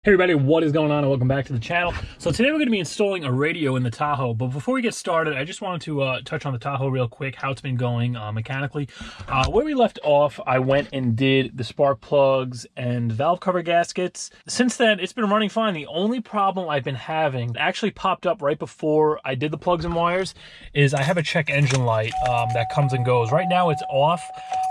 Hey everybody, what is going on and welcome back to the channel. So today we're going to be installing a radio in the Tahoe, but before we get started, I just wanted to touch on the Tahoe real quick, how it's been going mechanically. Where we left off, I went and did the spark plugs and valve cover gaskets. Since then, it's been running fine. The only problem I've been having, actually popped up right before I did the plugs and wires, is I have a check engine light that comes and goes. Right now it's off,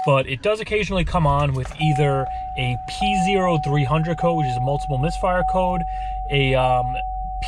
but it does occasionally come on with either a P0300 code, which is a multiple misfire code, a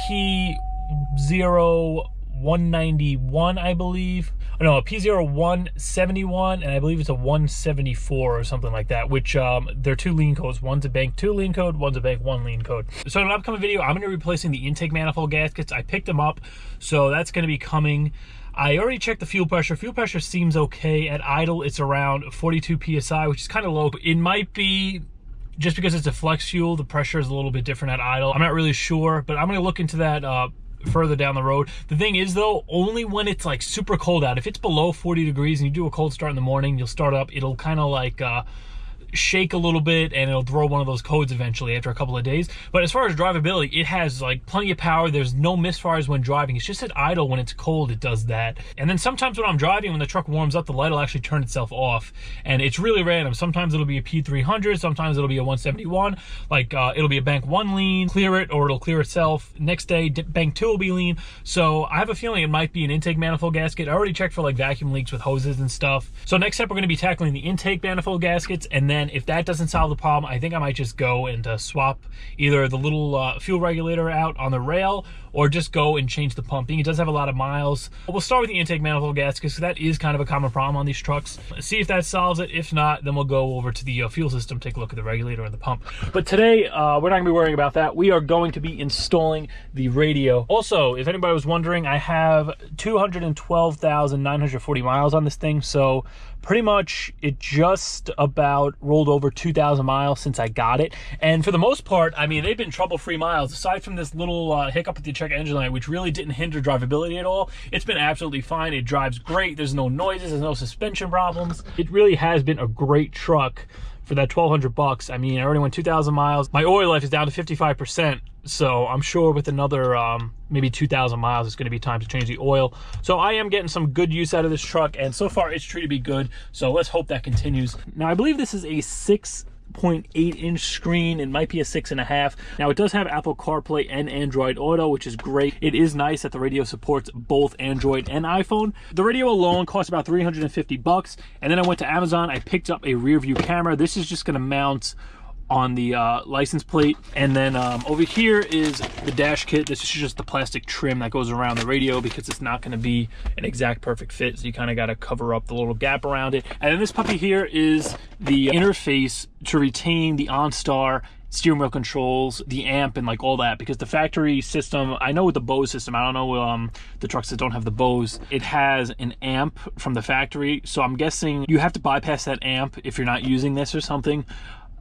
P0191, I believe. Oh, no, a P0171, and I believe it's a 174 or something like that, which they're two lean codes. One's a bank 2 lean code, one's a bank 1 lean code. So in an upcoming video, I'm going to be replacing the intake manifold gaskets. I picked them up, so that's going to be coming. I already checked the fuel pressure. Fuel pressure seems okay. At idle, it's around 42 PSI, which is kind of low. It might be just because it's a flex fuel, the pressure is a little bit different at idle. I'm not really sure, but I'm going to look into that further down the road. The thing is though, only when it's like super cold out. If it's below 40 degrees and you do a cold start in the morning, you'll start up, it'll kind of like shake a little bit and it'll throw one of those codes eventually after a couple of days. But as far as drivability, it has like plenty of power. There's no misfires when driving. It's just at idle when it's cold, it does that. And then sometimes when I'm driving, when the truck warms up, the light will actually turn itself off. And it's really random. Sometimes it'll be a P300, sometimes it'll be a 171. Like it'll be a bank 1 lean, clear it, or it'll clear itself. Next day, bank 2 will be lean. So I have a feeling it might be an intake manifold gasket. I already checked for like vacuum leaks with hoses and stuff. So next step, we're going to be tackling the intake manifold gaskets, and then if that doesn't solve the problem, I think I might just go and swap either the little fuel regulator out on the rail, or just go and change the pumping. It does have a lot of miles. We'll start with the intake manifold gaskets, because that is kind of a common problem on these trucks. See if that solves it. If not, then we'll go over to the fuel system, take a look at the regulator and the pump. But today, we're not going to be worrying about that. We are going to be installing the radio. Also, if anybody was wondering, I have 212,940 miles on this thing, so pretty much it just about rolled over 2,000 miles since I got it. And for the most part, I mean, they've been trouble-free miles. Aside from this little hiccup with the check engine light, which really didn't hinder drivability at all, it's been absolutely fine. It drives great. There's no noises. There's no suspension problems. It really has been a great truck for that 1,200 bucks. I mean, I already went 2,000 miles. My oil life is down to 55%. So I'm sure with another maybe 2,000 miles, it's going to be time to change the oil. So I am getting some good use out of this truck, and so far it's treated me good. So let's hope that continues. Now, I believe this is a 6.8-inch screen. It might be a 6.5. Now, it does have Apple CarPlay and Android Auto, which is great. It is nice that the radio supports both Android and iPhone. The radio alone costs about 350 bucks. And then I went to Amazon. I picked up a rear view camera. This is just going to mount on the license plate. And then over here is the dash kit. This is just the plastic trim that goes around the radio, because it's not going to be an exact perfect fit, so you kind of got to cover up the little gap around it. And then this puppy here is the interface to retain the Onstar steering wheel controls, the amp, and like all that, because the factory system, I know with the Bose system, I don't know the trucks that don't have the Bose, it has an amp from the factory, so I'm guessing you have to bypass that amp if you're not using this or something.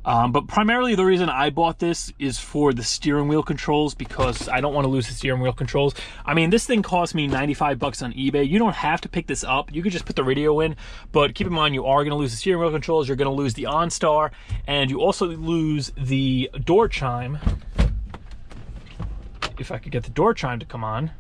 But primarily the reason I bought this is for the steering wheel controls, because I don't want to lose the steering wheel controls. I mean, this thing cost me 95 bucks on eBay. You don't have to pick this up. You could just put the radio in, but keep in mind, you are going to lose the steering wheel controls. You're going to lose the OnStar, and you also lose the door chime. If I could get the door chime to come on.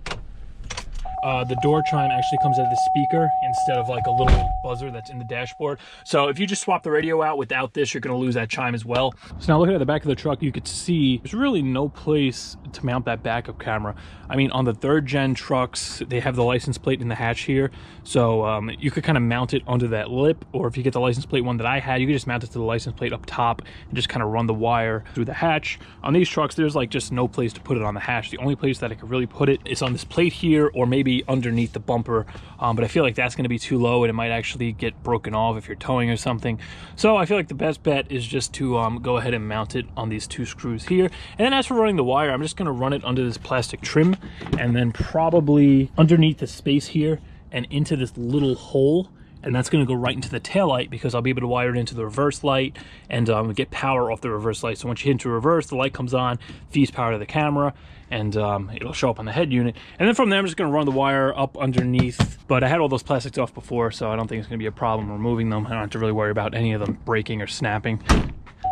The door chime actually comes out of the speaker instead of like a little buzzer that's in the dashboard. So if you just swap the radio out without this, you're going to lose that chime as well. So now looking at the back of the truck, you could see there's really no place to mount that backup camera. I mean, on the 3rd gen trucks, they have the license plate in the hatch here. So you could kind of mount it onto that lip, or if you get the license plate one that I had, you could just mount it to the license plate up top and just kind of run the wire through the hatch. On these trucks, there's like just no place to put it on the hatch. The only place that I could really put it is on this plate here, or maybe underneath the bumper, but I feel like that's going to be too low and it might actually get broken off if you're towing or something. So I feel like the best bet is just to go ahead and mount it on these 2 screws here. And then as for running the wire, I'm just going to run it under this plastic trim, and then probably underneath the space here and into this little hole, and that's going to go right into the taillight, because I'll be able to wire it into the reverse light and get power off the reverse light. So once you hit into reverse, the light comes on, feeds power to the camera, and it'll show up on the head unit. And then from there, I'm just going to run the wire up underneath. But I had all those plastics off before, so I don't think it's going to be a problem removing them. I don't have to really worry about any of them breaking or snapping.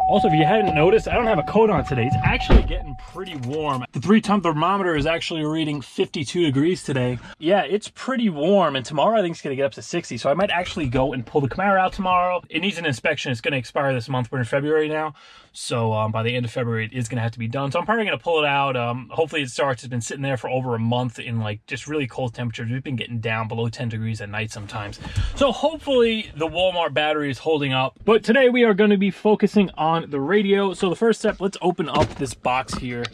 Also, if you hadn't noticed, I don't have a coat on today. It's actually getting pretty warm. The 3-ton thermometer is actually reading 52 degrees today. Yeah, it's pretty warm, and tomorrow I think it's gonna get up to 60, so I might actually go and pull the Camaro out tomorrow. It needs an inspection. It's gonna expire this month. We're in February now, so by the end of February, it is gonna have to be done. So I'm probably gonna pull it out. Hopefully it starts. It's been sitting there for over a month in like just really cold temperatures. We've been getting down below 10 degrees at night sometimes. So hopefully the Walmart battery is holding up. But today we are gonna be focusing on the radio. So the first step, let's open up this box here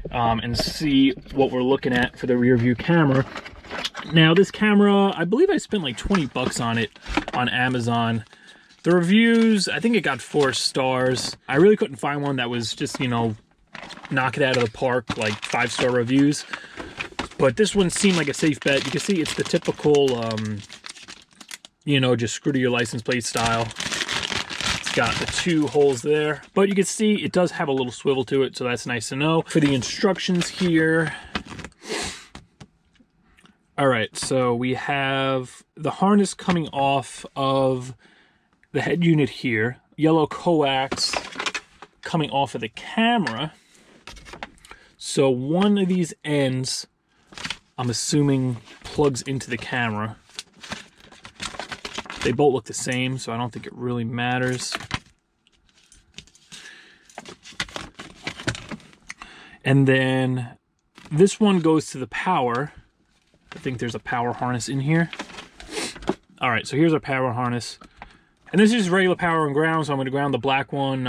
and see what we're looking at for the rear view camera. Now this camera, I believe I spent like 20 bucks on it on Amazon. The reviews, I think it got 4 stars. I really couldn't find one that was just, you know, knock it out of the park, like 5-star reviews. But this one seemed like a safe bet. You can see it's the typical, you know, just screw to your license plate style. Got the 2 holes there, but you can see it does have a little swivel to it, so that's nice to know. For the instructions here, all right, so we have the harness coming off of the head unit here, yellow coax coming off of the camera. So one of these ends, I'm assuming, plugs into the camera. They both look the same, so I don't think it really matters. And then this one goes to the power. I think there's a power harness in here. All right, so here's our power harness. And this is regular power and ground, so I'm gonna ground the black one,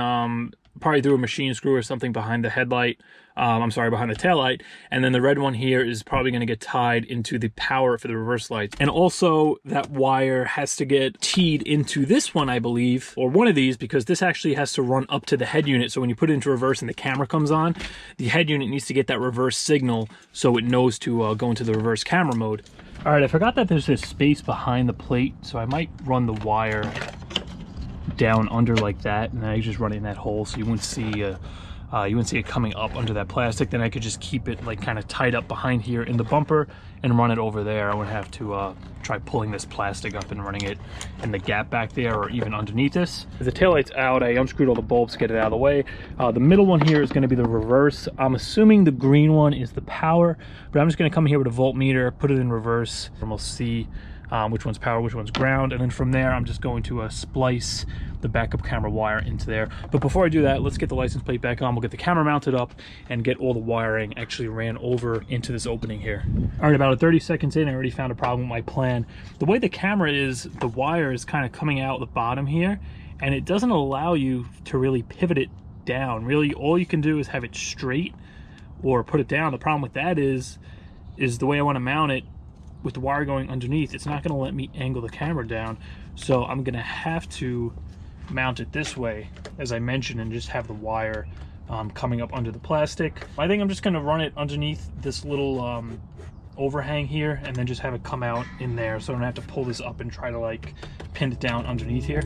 probably through a machine screw or something behind the headlight. Behind the tail light. And then the red one here is probably going to get tied into the power for the reverse lights. And also that wire has to get teed into this one, I believe, or one of these, because this actually has to run up to the head unit. So when you put it into reverse and the camera comes on, the head unit needs to get that reverse signal so it knows to go into the reverse camera mode. All right, I forgot that there's this space behind the plate, so I might run the wire down under like that, and I just run it in that hole so you wouldn't see it coming up under that plastic. Then I could just keep it like kind of tied up behind here in the bumper and run it over there. I wouldn't have to try pulling this plastic up and running it in the gap back there or even underneath this. The taillight's out. I unscrewed all the bulbs to get it out of the way. The middle one here is going to be the reverse. I'm assuming the green one is the power, but I'm just going to come here with a voltmeter, put it in reverse, and we'll see which one's power, which one's ground. And then from there, I'm just going to splice the backup camera wire into there. But before I do that, let's get the license plate back on. We'll get the camera mounted up and get all the wiring actually ran over into this opening here. All right, about 30 seconds in, I already found a problem with my plan. The way the camera is, the wire is kind of coming out the bottom here, and it doesn't allow you to really pivot it down. Really, all you can do is have it straight or put it down. The problem with that is the way I want to mount it, with the wire going underneath, it's not going to let me angle the camera down. So I'm going to have to mount it this way, as I mentioned, and just have the wire coming up under the plastic. I think I'm just going to run it underneath this little overhang here, and then just have it come out in there, so I don't have to pull this up and try to like pin it down underneath here.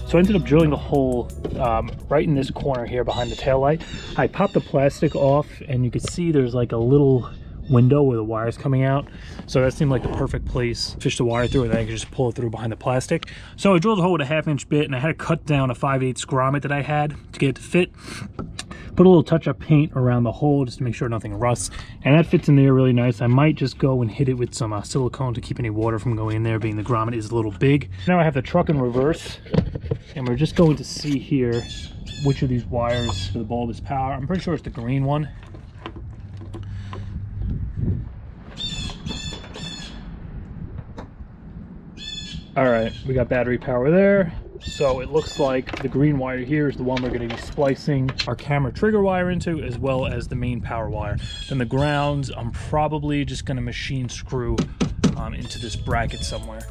So I ended up drilling a hole right in this corner here behind the taillight. I popped the plastic off, and you can see there's like a little window where the wire's coming out. So that seemed like the perfect place. Fish the wire through, and then I could just pull it through behind the plastic. So I drilled a hole with a 1/2-inch bit, and I had to cut down a 5/8 grommet that I had to get it to fit. Put a little touch-up paint around the hole just to make sure nothing rusts, and that fits in there really nice. I might just go and hit it with some silicone to keep any water from going in there, being the grommet is a little big. Now I have the truck in reverse, and we're just going to see here which of these wires for the bulb is power. I'm pretty sure it's the green one. All right, we got battery power there. So it looks like the green wire here is the one we're going to be splicing our camera trigger wire into, as well as the main power wire. Then the grounds, I'm probably just going to machine screw into this bracket somewhere.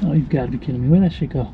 Oh, you've got to be kidding me. Where'd that shit go?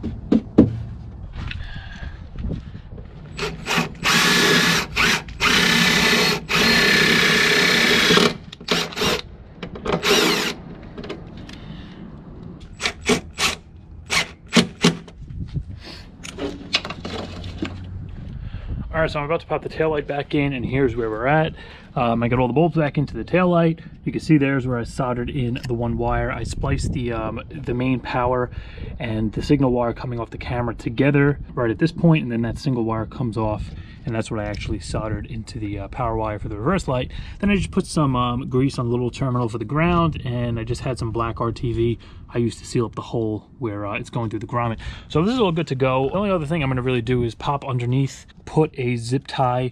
All right, so I'm about to pop the taillight back in, and here's where we're at. I got all the bulbs back into the taillight. You can see there's where I soldered in the one wire. I spliced the main power and the signal wire coming off the camera together right at this point, and then that single wire comes off, and that's what I actually soldered into the power wire for the reverse light. Then I just put some grease on the little terminal for the ground, and I just had some black RTV I used to seal up the hole where it's going through the grommet. So this is all good to go. The only other thing I'm gonna really do is pop underneath, put a zip tie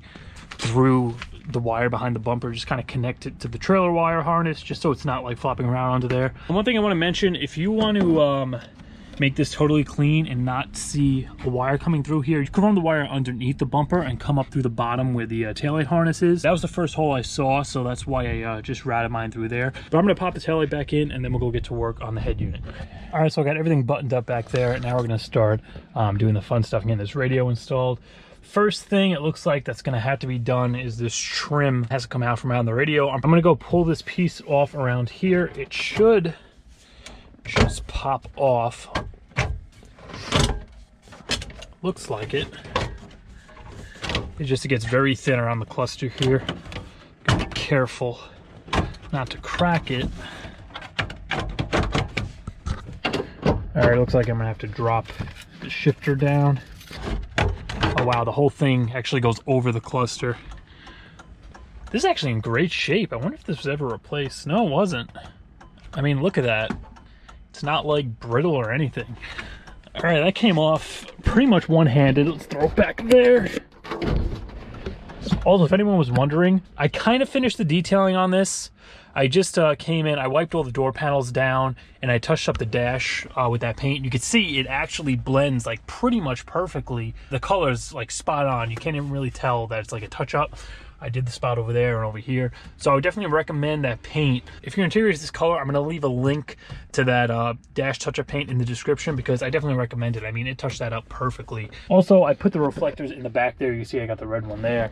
through the wire behind the bumper, just kind of connect it to the trailer wire harness, just so it's not like flopping around under there. And one thing I want to mention, if you want to make this totally clean and not see a wire coming through here, you can run the wire underneath the bumper and come up through the bottom where the taillight harness is. That was the first hole I saw, so that's why I just routed mine through there. But I'm gonna pop the taillight back in, and then we'll go get to work on the head unit. All right, so I got everything buttoned up back there. Now we're gonna start doing the fun stuff and getting this radio installed. First thing it looks like that's gonna have to be done is this trim has to come out from around the radio. I'm gonna go pull this piece off around here. It should just pop off. Looks like it. It just gets very thin around the cluster here. Gotta be careful not to crack it. All right, looks like I'm gonna have to drop the shifter down. Oh wow, the whole thing actually goes over the cluster. This is actually in great shape. I wonder if this was ever replaced. No, it wasn't. I mean, look at that. It's not like brittle or anything. All right, that came off pretty much one-handed. Let's throw it back there. Also, if anyone was wondering, I kind of finished the detailing on this. I just came in, I wiped all the door panels down, and I touched up the dash with that paint. You can see it actually blends like pretty much perfectly. The color's like spot on. You can't even really tell that it's like a touch-up. I did the spot over there and over here. So I would definitely recommend that paint. If your interior is this color, I'm gonna leave a link to that dash touch-up paint in the description, because I definitely recommend it. I mean, it touched that up perfectly. Also, I put the reflectors in the back there. You can see I got the red one there,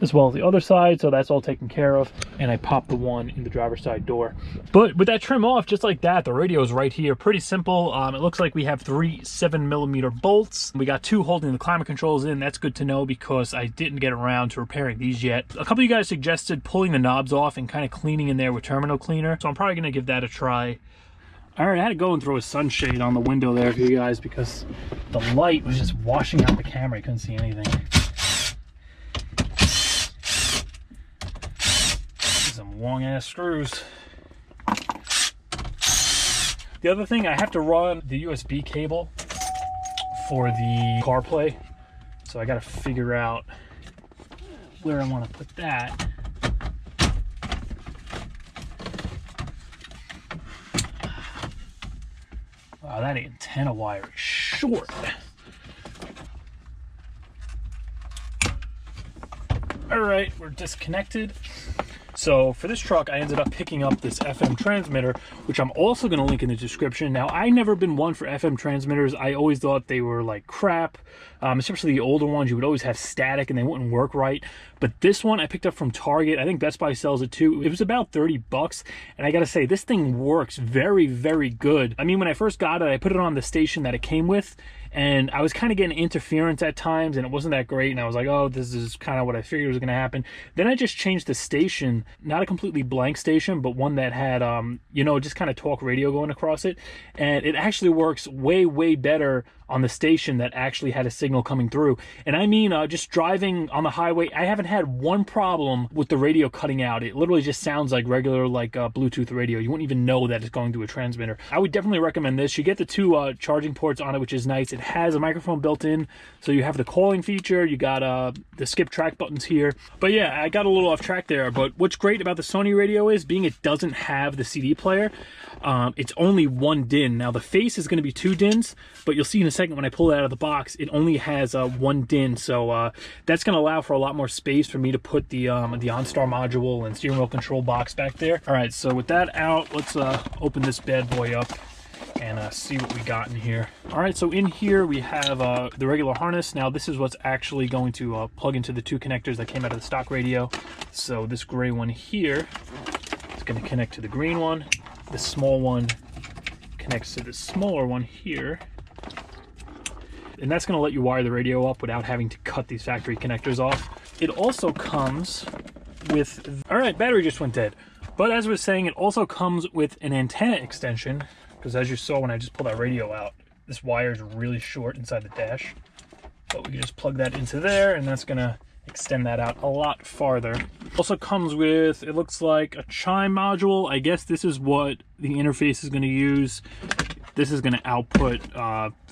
as well as the other side, so that's all taken care of. And I popped the one in the driver's side door. But with that trim off, just like that, the radio is right here. Pretty simple. It looks like we have 3 7mm bolts. We got 2 holding the climate controls in. That's good to know, because I didn't get around to repairing these yet. A couple of you guys suggested pulling the knobs off and kind of cleaning in there with terminal cleaner, so I'm probably gonna give that a try. All right, I had to go and throw a sunshade on the window there for you guys, because the light was just washing out the camera. I couldn't see anything. Some long ass screws. The other thing, I have to run the USB cable for the CarPlay, so I got to figure out where I want to put that. Wow, that antenna wire is short. All right, we're disconnected. So for this truck, I ended up picking up this FM transmitter, which I'm also going to link in the description. Now, I never been one for FM transmitters. I always thought they were like crap, especially the older ones. You would always have static and they wouldn't work right. But this one I picked up from Target. I think Best Buy sells it too. It was about 30 bucks. And I got to say, this thing works very, very good. I mean, when I first got it, I put it on the station that it came with, and I was kind of getting interference at times, and it wasn't that great, and I was like, oh, this is kind of what I figured was going to happen. Then I just changed the station, not a completely blank station, but one that had, you know, just kind of talk radio going across it, and it actually works way, way better on the station that actually had a signal coming through. And I mean, just driving on the highway, I haven't had one problem with the radio cutting out. It literally just sounds like regular, like Bluetooth radio. You wouldn't even know that it's going to a transmitter. I would definitely recommend this. You get the two charging ports on it, which is nice. It has a microphone built in, so you have the calling feature. You got the skip track buttons here. But yeah, I got a little off track there. But what's great about the Sony radio is, being it doesn't have the CD player, it's only one DIN. Now the face is going to be 2 DINs, but you'll see in a second when I pull it out of the box, it only has 1 DIN. So that's going to allow for a lot more space for me to put the OnStar module and steering wheel control box back there. All right, so with that out, let's open this bad boy up and see what we got in here. All right, so in here we have the regular harness. Now this is what's actually going to plug into the 2 connectors that came out of the stock radio. So this gray one here is going to connect to the green one. The small one connects to the smaller one here. And that's going to let you wire the radio up without having to cut these factory connectors off. It also comes with, all right, battery just went dead. But as I was saying, it also comes with an antenna extension, because as you saw when I just pulled that radio out, this wire is really short inside the dash. But we can just plug that into there, and that's going to extend that out a lot farther. Also comes with, it looks like, a chime module. I guess this is what the interface is going to use. This is going to output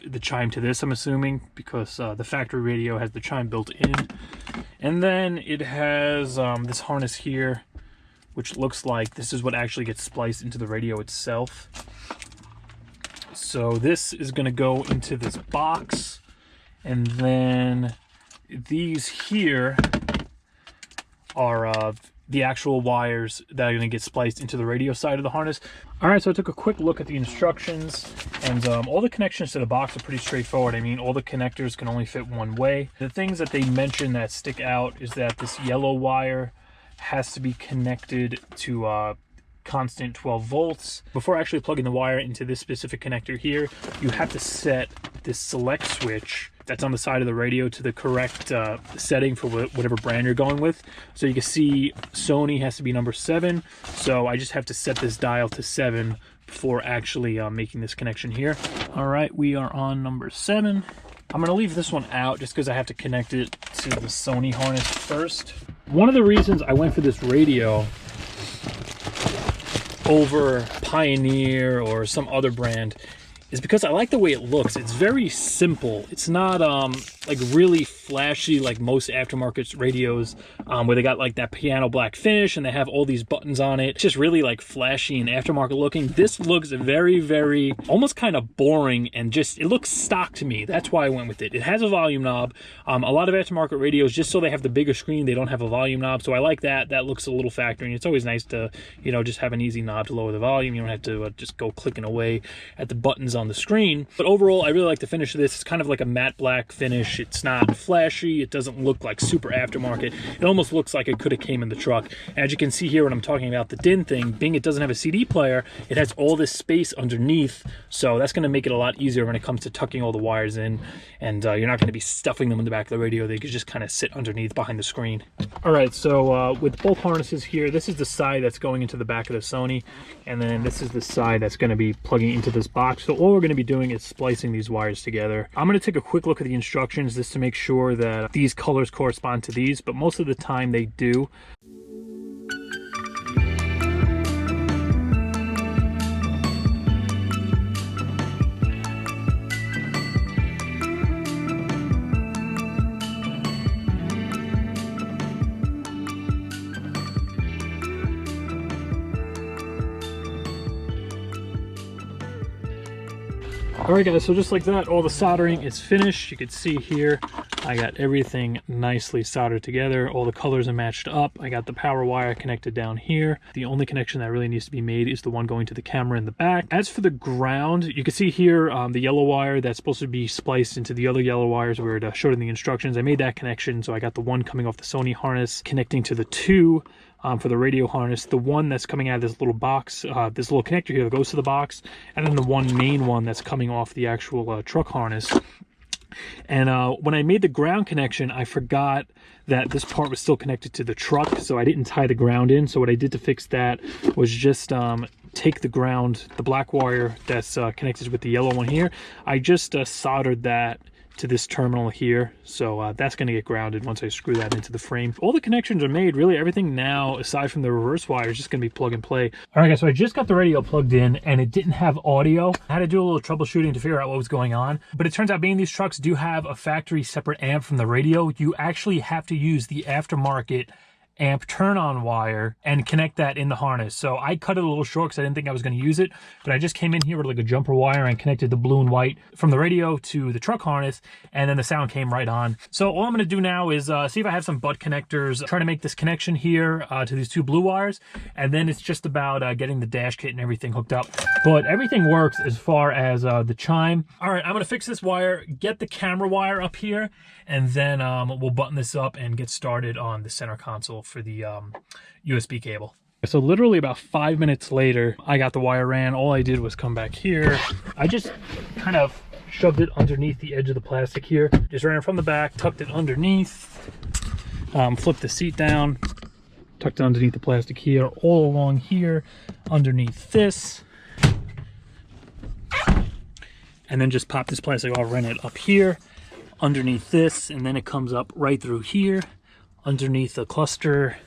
the chime to this, I'm assuming, because the factory radio has the chime built in. And then it has this harness here, which looks like this is what actually gets spliced into the radio itself. So this is going to go into this box, and then these here are the actual wires that are going to get spliced into the radio side of the harness. All right, so I took a quick look at the instructions, and all the connections to the box are pretty straightforward. I mean, all the connectors can only fit one way. The things that they mention that stick out is that this yellow wire has to be connected to constant 12 volts. Before actually plugging the wire into this specific connector here, you have to set this select switch that's on the side of the radio to the correct setting for whatever brand you're going with. So you can see Sony has to be number 7. So I just have to set this dial to 7 before actually making this connection here. All right, we are on number 7. I'm going to leave this one out just because I have to connect it to the Sony harness first. One of the reasons I went for this radio over Pioneer or some other brand is because I like the way it looks. It's very simple. It's not like really flashy like most aftermarket radios where they got like that piano black finish and they have all these buttons on it. It's just really like flashy and aftermarket looking. This looks very, very almost kind of boring, and just it looks stock to me. That's why I went with it. It has a volume knob. A lot of aftermarket radios, just so they have the bigger screen, they don't have a volume knob. So I like that. That looks a little factory, and it's always nice to, you know, just have an easy knob to lower the volume. You don't have to just go clicking away at the buttons on the screen. But overall, I really like the finish of this. It's kind of like a matte black finish. It's not flashy. It doesn't look like super aftermarket. It almost looks like it could have came in the truck. As you can see here when I'm talking about the DIN thing, being it doesn't have a CD player, it has all this space underneath. So that's going to make it a lot easier when it comes to tucking all the wires in. And you're not going to be stuffing them in the back of the radio. They could just kind of sit underneath behind the screen. All right, so with both harnesses here, this is the side that's going into the back of the Sony. And then this is the side that's going to be plugging into this box. So all we're going to be doing is splicing these wires together. I'm going to take a quick look at the instructions just to make sure that these colors correspond to these, but most of the time they do. All right guys, so just like that, all the soldering is finished. You can see here, I got everything nicely soldered together. All the colors are matched up. I got the power wire connected down here. The only connection that really needs to be made is the one going to the camera in the back. As for the ground, you can see here the yellow wire that's supposed to be spliced into the other yellow wires where it showed in the instructions. I made that connection, so I got the one coming off the Sony harness connecting to the two for the radio harness, the one that's coming out of this little box, this little connector here that goes to the box, and then the one main one that's coming off the actual truck harness. And when I made the ground connection, I forgot that this part was still connected to the truck, so I didn't tie the ground in. So what I did to fix that was just take the ground, the black wire that's connected with the yellow one here, I just soldered that to this terminal here, so that's going to get grounded once I screw that into the frame. All the connections are made. Really everything now aside from the reverse wire is just going to be plug and play. All right guys, so I just got the radio plugged in and it didn't have audio. I had to do a little troubleshooting to figure out what was going on, but it turns out being these trucks do have a factory separate amp from the radio, you actually have to use the aftermarket amp turn-on wire and connect that in the harness. So I cut it a little short because I didn't think I was going to use it, but I just came in here with like a jumper wire and connected the blue and white from the radio to the truck harness, and then the sound came right on. So all I'm going to do now is see if I have some butt connectors, try to make this connection here to these two blue wires, and then it's just about getting the dash kit and everything hooked up. But everything works as far as the chime. All right, I'm going to fix this wire, get the camera wire up here, and then we'll button this up and get started on the center console for the USB cable. So literally about 5 minutes later, I got the wire ran. All I did was come back here. I just kind of shoved it underneath the edge of the plastic here. Just ran it from the back, tucked it underneath, flipped the seat down, tucked it underneath the plastic here, all along here, underneath this. And then just pop this plastic off, ran it up here, underneath this, and then it comes up right through here, underneath the cluster,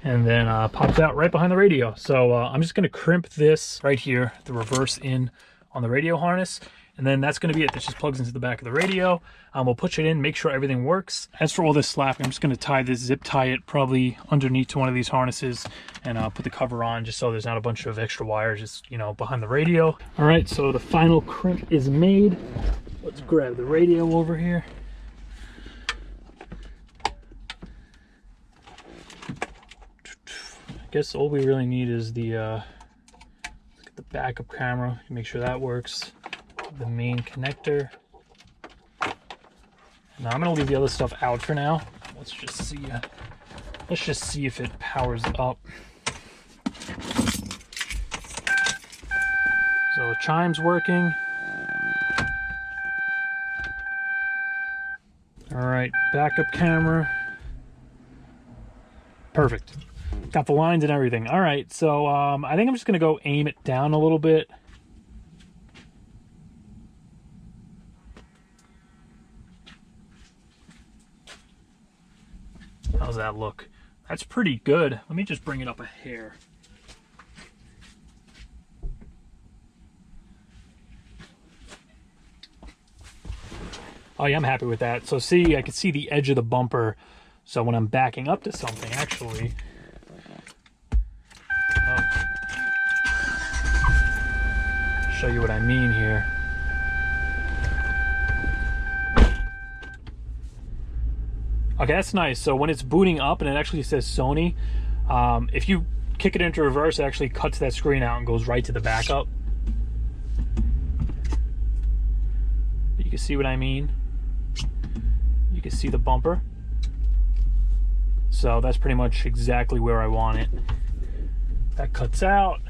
and then pops out right behind the radio. So I'm just going to crimp this right here, the reverse in on the radio harness, and then that's going to be it. This just plugs into the back of the radio. We'll push it in, make sure everything works. As for all this slack, I'm just going to tie this, zip tie it probably underneath to one of these harnesses, and put the cover on just so there's not a bunch of extra wires just, you know, behind the radio. All right, so the final crimp is made. Let's grab the radio over here. I guess all we really need is the backup camera. Make sure that works. The main connector. Now I'm gonna leave the other stuff out for now. Let's just see. Let's just see if it powers up. So the chime's working. All right, backup camera. Perfect. Got the lines and everything. All right, so I think I'm just gonna go aim it down a little bit. How's that look? That's pretty good. Let me just bring it up a hair. Oh yeah, I'm happy with that. So see, I can see the edge of the bumper. So when I'm backing up to something, actually, show you what I mean here. Okay, that's nice. So when it's booting up and it actually says Sony, if you kick it into reverse, it actually cuts that screen out and goes right to the backup. You can see what I mean. You can see the bumper. So that's pretty much exactly where I want it. That cuts out.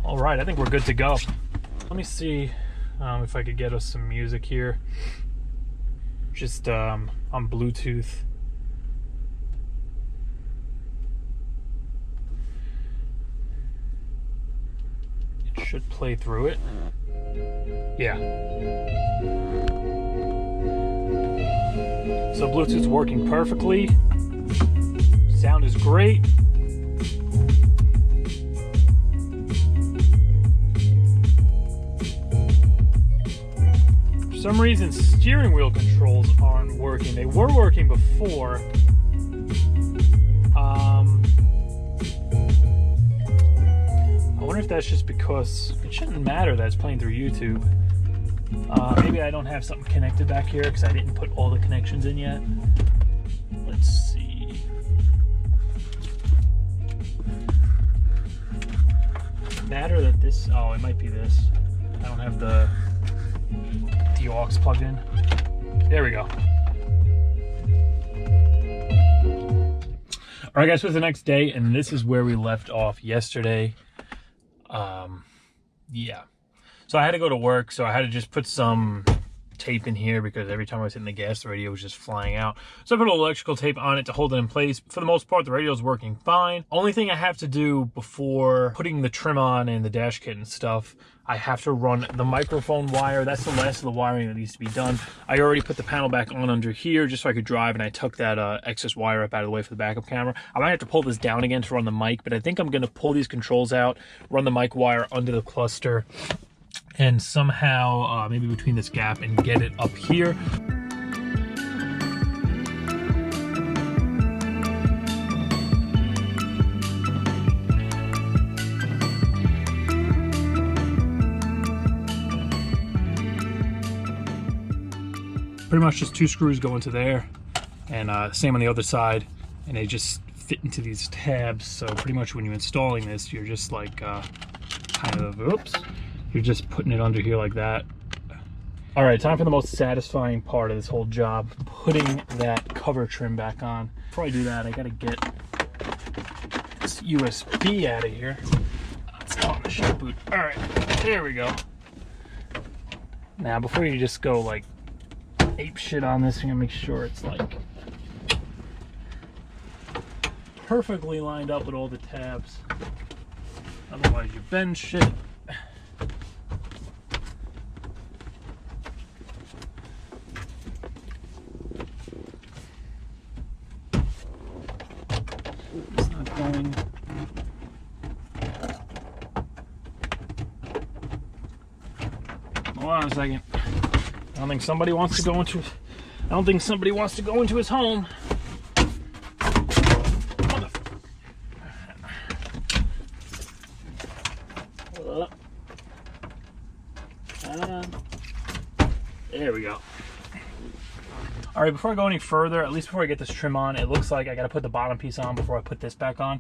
All right, I think we're good to go. Let me see if I could get us some music here. Just on Bluetooth. It should play through it. Yeah. So Bluetooth's working perfectly. Sound is great. For some reason, steering wheel controls aren't working. They were working before. I wonder wonder if that's just because it shouldn't matter that it's playing through YouTube. Maybe I don't have something connected back here because I didn't put all the connections in yet. Let's see. Matter that this, oh, it might be this. I don't have the aux plugged in. There we go. All right, guys, so it's the next day, and this is where we left off yesterday. Yeah. So I had to go to work, so I had to just put some tape in here because every time I was hitting the gas, the radio was just flying out. So I put a little electrical tape on it to hold it in place. For the most part, the radio is working fine. Only thing I have to do before putting the trim on and the dash kit and stuff, I have to run the microphone wire. That's the last of the wiring that needs to be done. I already put the panel back on under here just so I could drive, and I took that excess wire up out of the way for the backup camera. I might have to pull this down again to run the mic, but I think I'm going to pull these controls out, run the mic wire under the cluster, and somehow maybe between this gap and get it up here. Pretty much just 2 screws go into there, and same on the other side, and they just fit into these tabs. So pretty much when you're installing this, you're just like kind of, oops, you're just putting it under here like that. All right, time for the most satisfying part of this whole job, putting that cover trim back on. Before I do that, I gotta get this USB out of here. It's on the shop boot. All right, there we go. Now, before you just go like ape shit on this, you're gonna make sure it's like perfectly lined up with all the tabs. Otherwise, you bend shit. It's not going. Hold on a second. I don't think somebody wants to go into. I don't think somebody wants to go into his home. There we go. All right, before I go any further, at least before I get this trim on, it looks like I got to put the bottom piece on before I put this back on.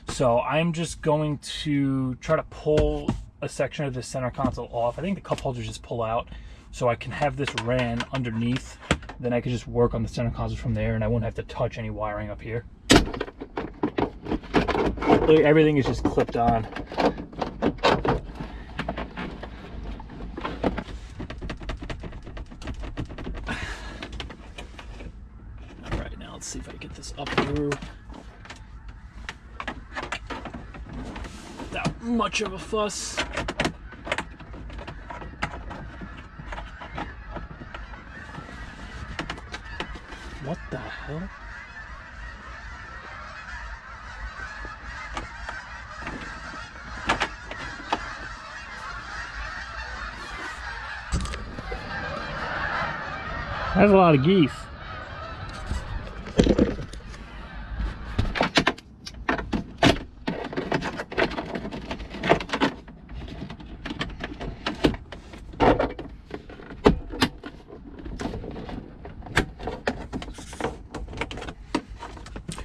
So I'm just going to try to pull a section of this center console off. I think the cup holders just pull out, so I can have this ran underneath. Then I could just work on the center console from there, and I won't have to touch any wiring up here. Everything is just clipped on. All right, now let's see if I can get this up through without much of a fuss. What the hell? That's a lot of geese.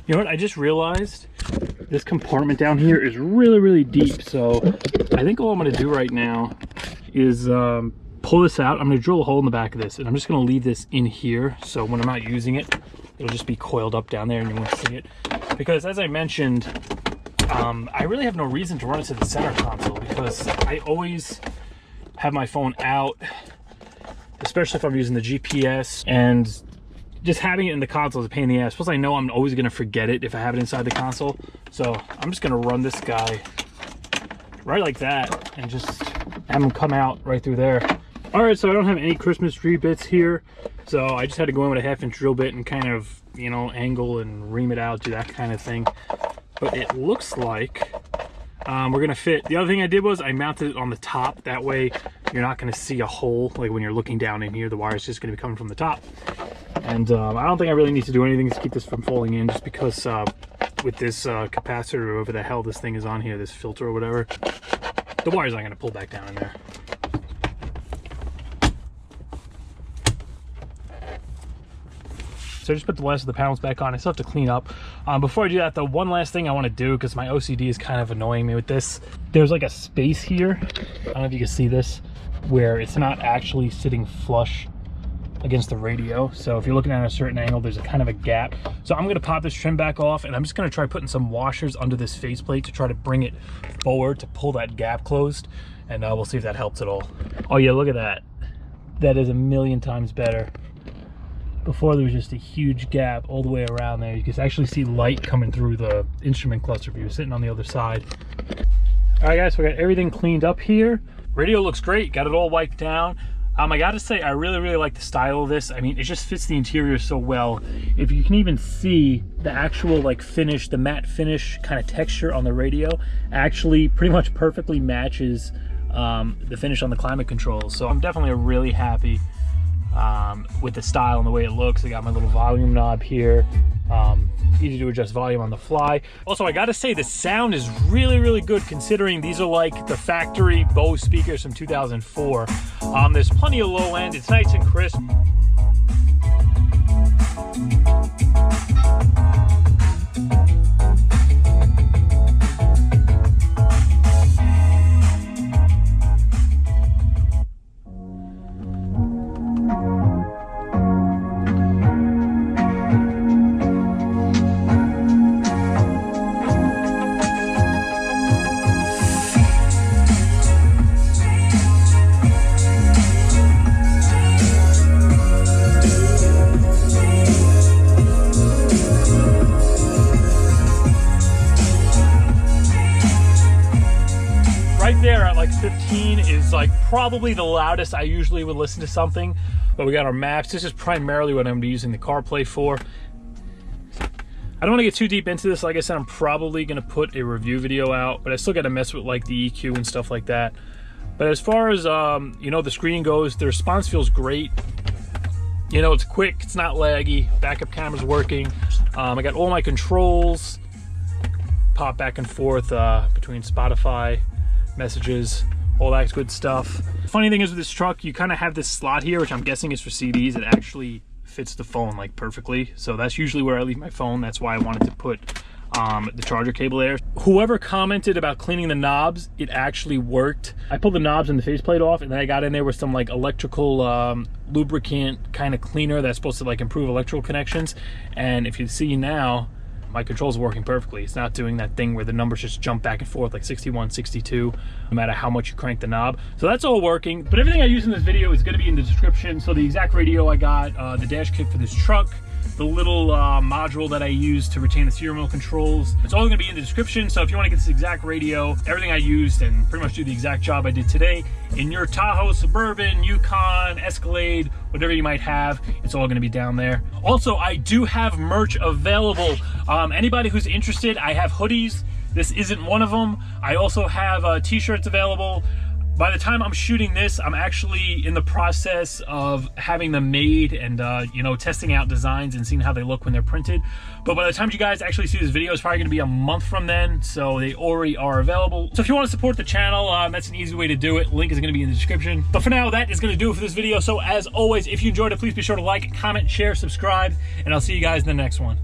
You know what, I just realized this compartment down here is really, really deep. So I think all I'm gonna do right now is pull this out. I'm gonna drill a hole in the back of this, and I'm just gonna leave this in here. So when I'm not using it, it'll just be coiled up down there and you won't see it. Because as I mentioned, I really have no reason to run it to the center console because I always have my phone out, especially if I'm using the GPS, and just having it in the console is a pain in the ass. Plus I know I'm always gonna forget it if I have it inside the console. So I'm just gonna run this guy right like that and just have him come out right through there. All right, so I don't have any Christmas tree bits here. So I just had to go in with a 1/2-inch drill bit and kind of, you know, angle and ream it out, do that kind of thing. But it looks like we're gonna fit. The other thing I did was I mounted it on the top. That way you're not gonna see a hole. Like when you're looking down in here, the wire is just gonna be coming from the top. And I don't think I really need to do anything to keep this from falling in, just because with this capacitor or whatever the hell this thing is on here, this filter or whatever, The wire's not gonna pull back down in there. So I just put the last of the panels back on. I still have to clean up. Before I do that, the one last thing I want to do, because my OCD is kind of annoying me with this, there's like a space here, I don't know if you can see this, where it's not actually sitting flush against the radio. So if you're looking at a certain angle, there's a kind of a gap. So I'm going to pop this trim back off, and I'm just going to try putting some washers under this faceplate to try to bring it forward to pull that gap closed, and we'll see if that helps at all. Oh yeah, look at that. That is a million times better. Before there was just a huge gap all the way around there. You can actually see light coming through the instrument cluster if you were sitting on the other side. All right guys, so we got everything cleaned up here. Radio looks great, got it all wiped down. I gotta say, I really like the style of this. I mean, it just fits the interior so well. If you can even see the actual like finish, the matte finish kind of texture on the radio actually pretty much perfectly matches the finish on the climate controls. So I'm definitely really happy with the style and the way it looks. I got my little volume knob here. Easy to adjust volume on the fly. Also, I gotta say the sound is really good considering these are like the factory Bose speakers from 2004. There's plenty of low end. It's nice and crisp. There at like 15 is like probably the loudest I usually would listen to something. But we got our maps. This is primarily what I'm gonna be using the CarPlay for. I don't want to get too deep into this. Like I said, I'm probably gonna put a review video out, but I still got to mess with like the EQ and stuff like that. But as far as you know, the screen goes, the response feels great. You know, it's quick, it's not laggy, backup camera's working. I got all my controls, pop back and forth between Spotify, messages, all that good stuff. The funny thing is with this truck, you kind of have this slot here, which I'm guessing is for CDs. It actually fits the phone like perfectly. So that's usually where I leave my phone. That's why I wanted to put the charger cable there. Whoever commented about cleaning the knobs, it actually worked. I pulled the knobs and the faceplate off, and then I got in there with some like electrical lubricant kind of cleaner that's supposed to like improve electrical connections. And if you see now, my controls are working perfectly. It's not doing that thing where the numbers just jump back and forth like 61, 62, no matter how much you crank the knob. So that's all working. But everything I use in this video is gonna be in the description. So the exact radio I got, the dash kit for this truck, the little module that I use to retain the steering wheel controls. It's all gonna be in the description. So if you wanna get this exact radio, everything I used, and pretty much do the exact job I did today, in your Tahoe, Suburban, Yukon, Escalade, whatever you might have, it's all gonna be down there. Also, I do have merch available. Anybody who's interested, I have hoodies. This isn't one of them. I also have t-shirts available. By the time I'm shooting this, I'm actually in the process of having them made and you know, testing out designs and seeing how they look when they're printed. But by the time you guys actually see this video, it's probably gonna be a month from then, so they already are available. So if you wanna support the channel, that's an easy way to do it. Link is gonna be in the description. But for now, that is gonna do it for this video. So as always, if you enjoyed it, please be sure to like, comment, share, subscribe, and I'll see you guys in the next one.